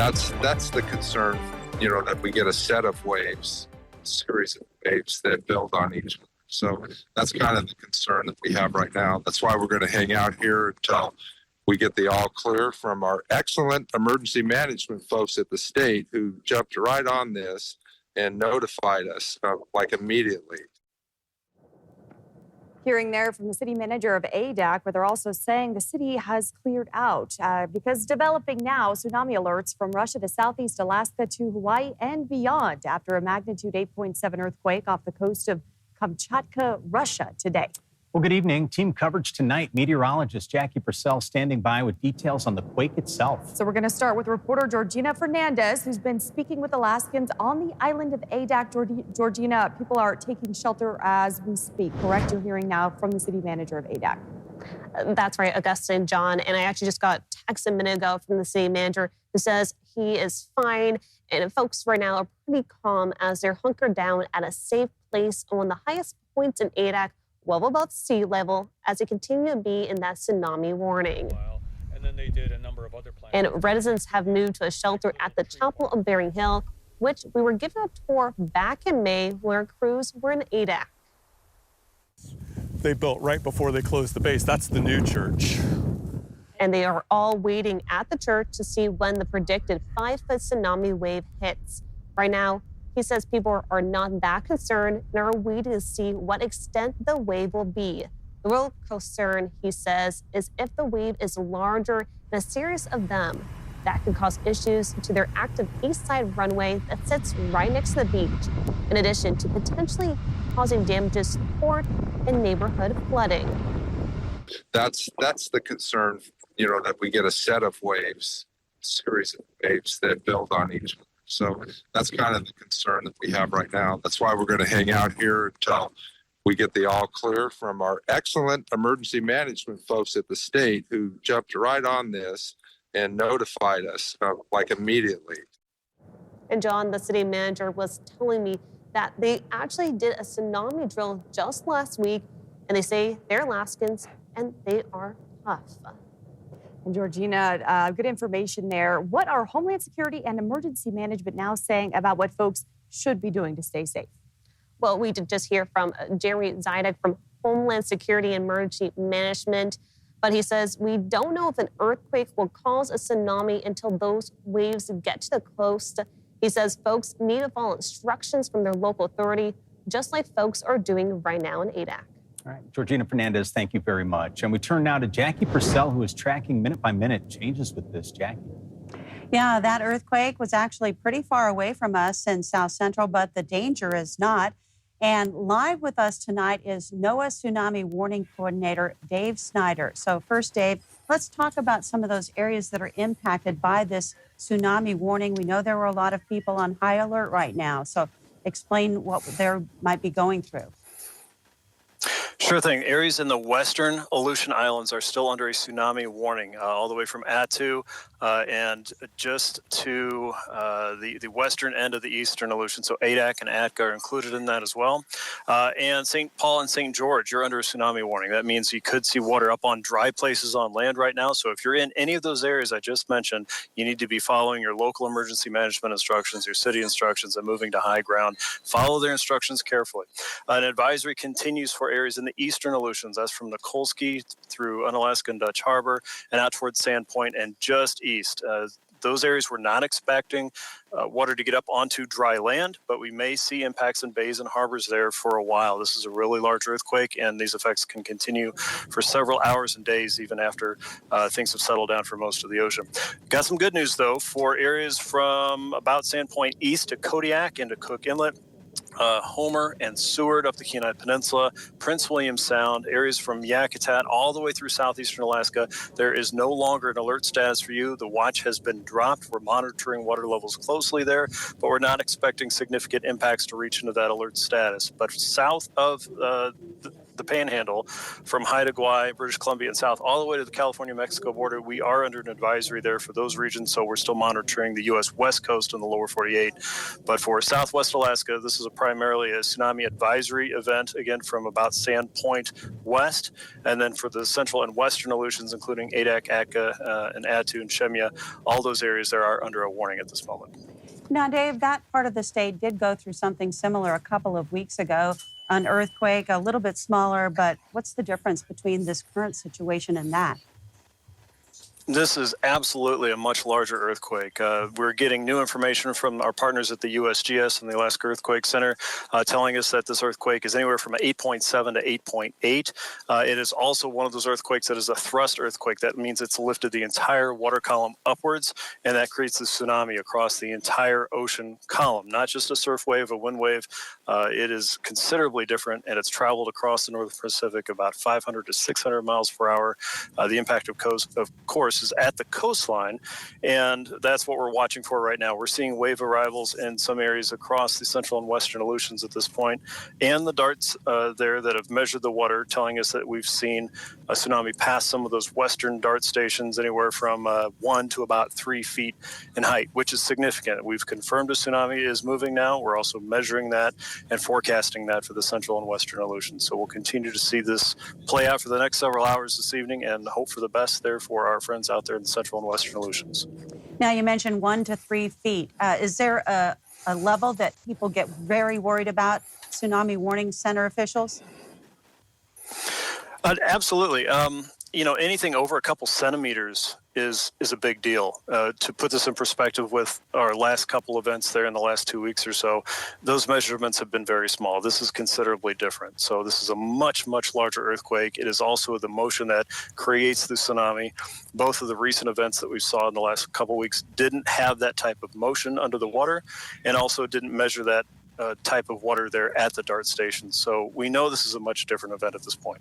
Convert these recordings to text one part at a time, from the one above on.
That's the concern, that we get a set of waves, series of waves that build on each other. So that's kind of the concern that we have right now. That's why we're going to hang out here until we get the all clear from our excellent emergency management folks at the state who jumped right on this and notified us immediately. Hearing there from the city manager of ADAC, but they're also saying the city has cleared out because developing now tsunami alerts from Russia to southeast Alaska to Hawaii and beyond after a magnitude 8.7 earthquake off the coast of Kamchatka, Russia today. Well, good evening. Team coverage tonight. Meteorologist Jackie Purcell standing by with details on the quake itself. So we're going to start with reporter Georgina Fernandez, who's been speaking with Alaskans on the island of Adak. Georgina, people are taking shelter as we speak, correct? You're hearing now from the city manager of Adak. That's right, Augusta and John. And I actually just got text a minute ago from the city manager who says he is fine. And folks right now are pretty calm as they're hunkered down at a safe place on the highest points in Adak, well above sea level, as they continue to be in that tsunami warning. And then they did a number of other plans. And residents have moved to a shelter at the Chapel of Bering Hill, which we were given a tour back in May where crews were in Adak. They built right before they closed the base. That's the new church. And they are all waiting at the church to see when the predicted 5-foot tsunami wave hits. Right now, he says people are not that concerned and are waiting to see what extent the wave will be. The real concern, he says, is if the wave is larger than a series of them. That could cause issues to their active east side runway that sits right next to the beach, in addition to potentially causing damages to port and neighborhood flooding. That's the concern, that we get a set of waves, series of waves that build on each other. So that's kind of the concern that we have right now. That's why we're going to hang out here until we get the all clear from our excellent emergency management folks at the state who jumped right on this and notified us immediately. And John, the city manager, was telling me that they actually did a tsunami drill just last week, and they say they're Alaskans and they are tough. And Georgina, good information there. What are Homeland Security and Emergency Management now saying about what folks should be doing to stay safe? Well, we did just hear from Jerry Zidek from Homeland Security and Emergency Management, but he says we don't know if an earthquake will cause a tsunami until those waves get to the coast. He says folks need to follow instructions from their local authority, just like folks are doing right now in Adak. All right, Georgina Fernandez, thank you very much. And we turn now to Jackie Purcell, who is tracking minute-by-minute changes with this. Jackie. Yeah, that earthquake was actually pretty far away from us in South Central, but the danger is not. And live with us tonight is NOAA Tsunami Warning Coordinator Dave Snyder. So first, Dave, let's talk about some of those areas that are impacted by this tsunami warning. We know there were a lot of people on high alert right now. So explain what they might be going through. Sure thing. Areas in the western Aleutian Islands are still under a tsunami warning, all the way from Attu and just to the western end of the eastern Aleutian. So Adak and Atka are included in that as well. And St. Paul and St. George, you're under a tsunami warning. That means you could see water up on dry places on land right now. So if you're in any of those areas I just mentioned, you need to be following your local emergency management instructions, your city instructions, and moving to high ground. Follow their instructions carefully. An advisory continues for areas in the eastern Aleutians. That's from Nikolsky through Unalaska and Dutch Harbor and out towards Sandpoint and just east. Those areas we're not expecting water to get up onto dry land, but we may see impacts in bays and harbors there for a while. This is a really large earthquake, and these effects can continue for several hours and days, even after things have settled down for most of the ocean. Got some good news, though, for areas from about Sandpoint east to Kodiak into Cook Inlet. Homer and Seward up the Kenai Peninsula, Prince William Sound, areas from Yakutat all the way through southeastern Alaska. There is no longer an alert status for you. The watch has been dropped. We're monitoring water levels closely there, but we're not expecting significant impacts to reach into that alert status. But south of the the Panhandle, from Haida Gwaii, British Columbia, and south, all the way to the California-Mexico border. We are under an advisory there for those regions, so we're still monitoring the U.S. West Coast and the lower 48. But for Southwest Alaska, this is primarily a tsunami advisory event, again, from about Sand Point west. And then for the central and western Aleutians, including Adak, Atka, and Attu and Shemya, all those areas there are under a warning at this moment. Now, Dave, that part of the state did go through something similar a couple of weeks ago, an earthquake, a little bit smaller, but what's the difference between this current situation and that? This is absolutely a much larger earthquake. We're getting new information from our partners at the USGS and the Alaska Earthquake Center telling us that this earthquake is anywhere from 8.7 to 8.8. It is also one of those earthquakes that is a thrust earthquake. That means it's lifted the entire water column upwards, and that creates a tsunami across the entire ocean column, not just a surf wave, a wind wave. It is considerably different, and it's traveled across the Northern Pacific about 500 to 600 miles per hour. The impact, of course, is at the coastline, and that's what we're watching for right now. We're seeing wave arrivals in some areas across the central and western Aleutians at this point, and the darts there that have measured the water telling us that we've seen a tsunami pass some of those western dart stations anywhere from 1 to about 3 feet in height, which is significant. We've confirmed a tsunami is moving now. We're also measuring that and forecasting that for the central and western Aleutians. So we'll continue to see this play out for the next several hours this evening and hope for the best there for our friends out there in the central and western Aleutians. Now, you mentioned 1 to 3 feet. Is there a level that people get very worried about, Tsunami Warning Center officials? Absolutely. Anything over a couple centimeters is a big deal. To put this in perspective with our last couple events there in the last 2 weeks or so, those measurements have been very small. This is considerably different. So this is a much, much larger earthquake. It is also the motion that creates the tsunami. Both of the recent events that we saw in the last couple weeks didn't have that type of motion under the water, and also didn't measure that type of water there at the dart station. So we know this is a much different event at this point.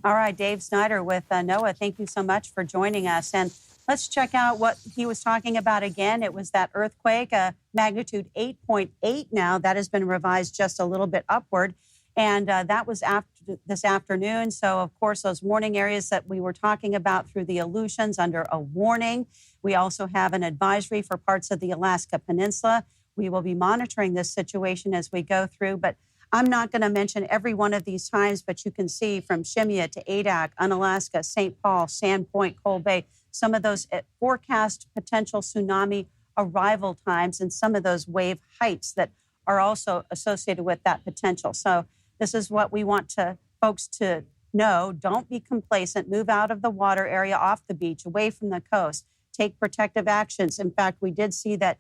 All right, Dave Snyder with NOAA, thank you so much for joining us. And let's check out what he was talking about again. It was that earthquake, magnitude 8.8 now. That has been revised just a little bit upward. And that was after this afternoon. So, of course, those warning areas that we were talking about through the Aleutians under a warning. We also have an advisory for parts of the Alaska Peninsula. We will be monitoring this situation as we go through. But I'm not going to mention every one of these times, but you can see from Shemya to Adak, Unalaska, St. Paul, Sand Point, Coal Bay, some of those forecast potential tsunami arrival times and some of those wave heights that are also associated with that potential. So this is what we want folks to know. Don't be complacent. Move out of the water area, off the beach, away from the coast. Take protective actions. In fact, we did see that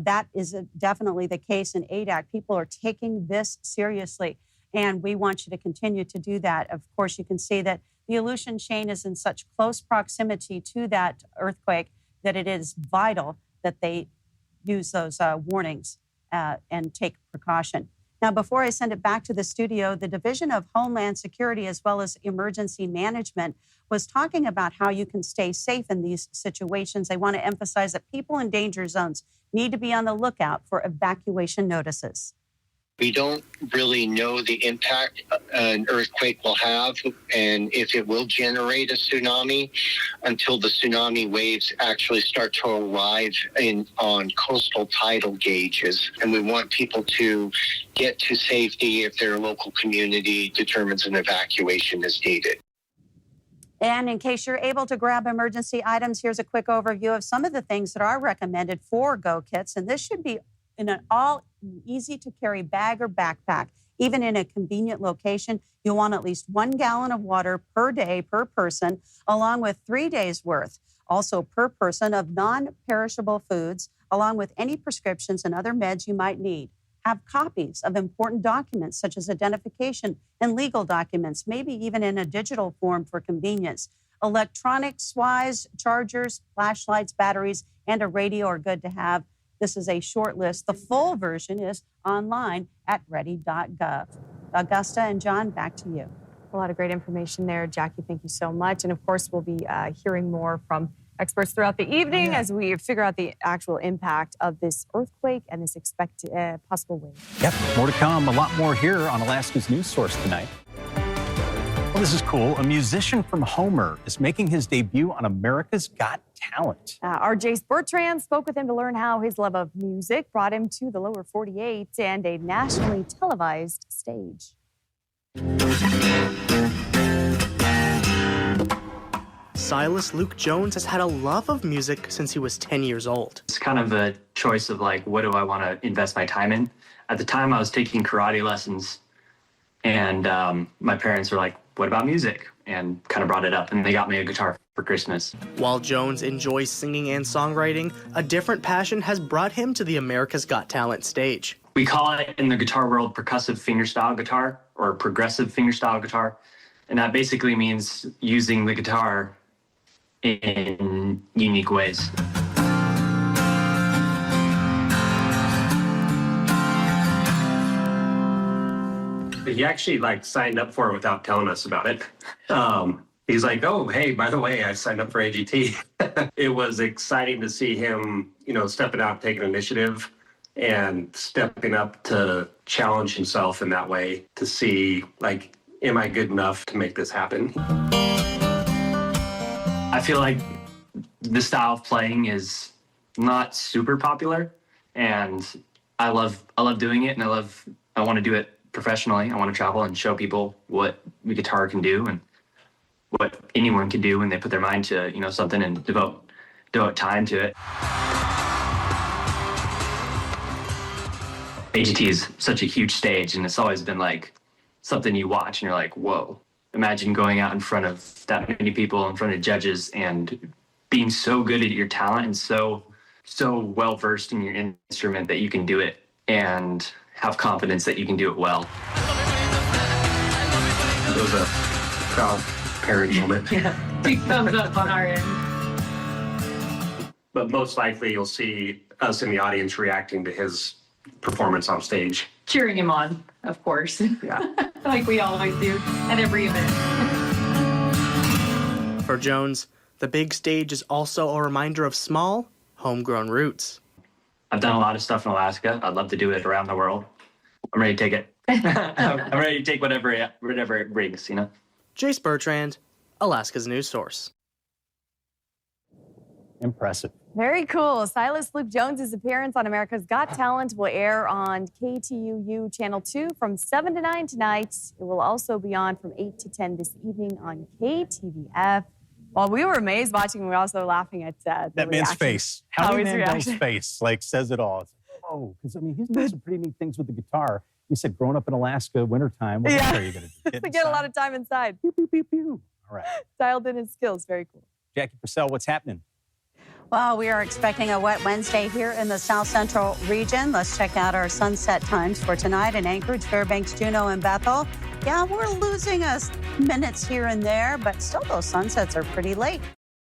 that is definitely the case in Adak. People are taking this seriously, and we want you to continue to do that. Of course, you can see that the Aleutian chain is in such close proximity to that earthquake that it is vital that they use those warnings and take precaution. Now, before I send it back to the studio, the Division of Homeland Security as well as Emergency Management was talking about how you can stay safe in these situations. They want to emphasize that people in danger zones need to be on the lookout for evacuation notices. We don't really know the impact an earthquake will have and if it will generate a tsunami until the tsunami waves actually start to arrive on coastal tidal gauges. And we want people to get to safety if their local community determines an evacuation is needed. And in case you're able to grab emergency items, here's a quick overview of some of the things that are recommended for Go Kits. And this should be in an all easy to carry bag or backpack. Even in a convenient location, you'll want at least 1 gallon of water per day per person, along with 3 days worth. Also per person of non-perishable foods, along with any prescriptions and other meds you might need. Have copies of important documents such as identification and legal documents, maybe even in a digital form for convenience. Electronics-wise, chargers, flashlights, batteries, and a radio are good to have. This is a short list. The full version is online at ready.gov. Augusta and John, back to you. A lot of great information there. Jackie, thank you so much. And of course, we'll be hearing more from experts throughout the evening as we figure out the actual impact of this earthquake and this expected possible wave. Yep, more to come. A lot more here on Alaska's News Source tonight. Well, this is cool. A musician from Homer is making his debut on America's Got Talent. Our Jace Bertrand spoke with him to learn how his love of music brought him to the lower 48 and a nationally televised stage. Silas Luke Jones has had a love of music since he was 10 years old. It's kind of a choice of like, what do I want to invest my time in? At the time, I was taking karate lessons, and my parents were like, what about music? And kind of brought it up, and they got me a guitar for Christmas. While Jones enjoys singing and songwriting, a different passion has brought him to the America's Got Talent stage. We call it in the guitar world percussive fingerstyle guitar or progressive fingerstyle guitar. And that basically means using the guitar in unique ways. He actually signed up for it without telling us about it. He's like, oh, hey, by the way, I signed up for AGT. It was exciting to see him, stepping out, taking initiative and stepping up to challenge himself in that way to see, am I good enough to make this happen? I feel like the style of playing is not super popular, and I love doing it, and I want to do it professionally. I want to travel and show people what the guitar can do and what anyone can do when they put their mind to, something and devote time to it. AGT is such a huge stage, and it's always been something you watch and you're like, whoa. Imagine going out in front of that many people, in front of judges, and being so good at your talent and so well versed in your instrument that you can do it and have confidence that you can do it well. It was a proud parent moment. Yeah, big thumbs up on our end. But most likely you'll see us in the audience reacting to his performance on stage. Cheering him on, of course. Yeah. Like we always do at every event. For Jones, the big stage is also a reminder of small, homegrown roots. I've done a lot of stuff in Alaska. I'd love to do it around the world. I'm ready to take it. I'm ready to take whatever it brings, Jace Bertrand, Alaska's news source. Impressive. Very cool. Silas Luke Jones's appearance on America's Got Talent will air on KTUU Channel 2 from 7 to 9 tonight. It will also be on from 8 to 10 this evening on KTVF. While we were amazed watching, we were also laughing at that man's reaction. face. Howie Mandel's face says it all. It's whoa, because he's doing some pretty neat things with the guitar. You said growing up in Alaska, wintertime. What else are you going to do? Get a lot of time inside. Pew, pew, pew, pew. All right. Dialed in his skills. Very cool. Jackie Purcell, what's happening? Well, we are expecting a wet Wednesday here in the South Central region. Let's check out our sunset times for tonight in Anchorage, Fairbanks, Juneau, and Bethel. Yeah, we're losing us minutes here and there, but still those sunsets are pretty late.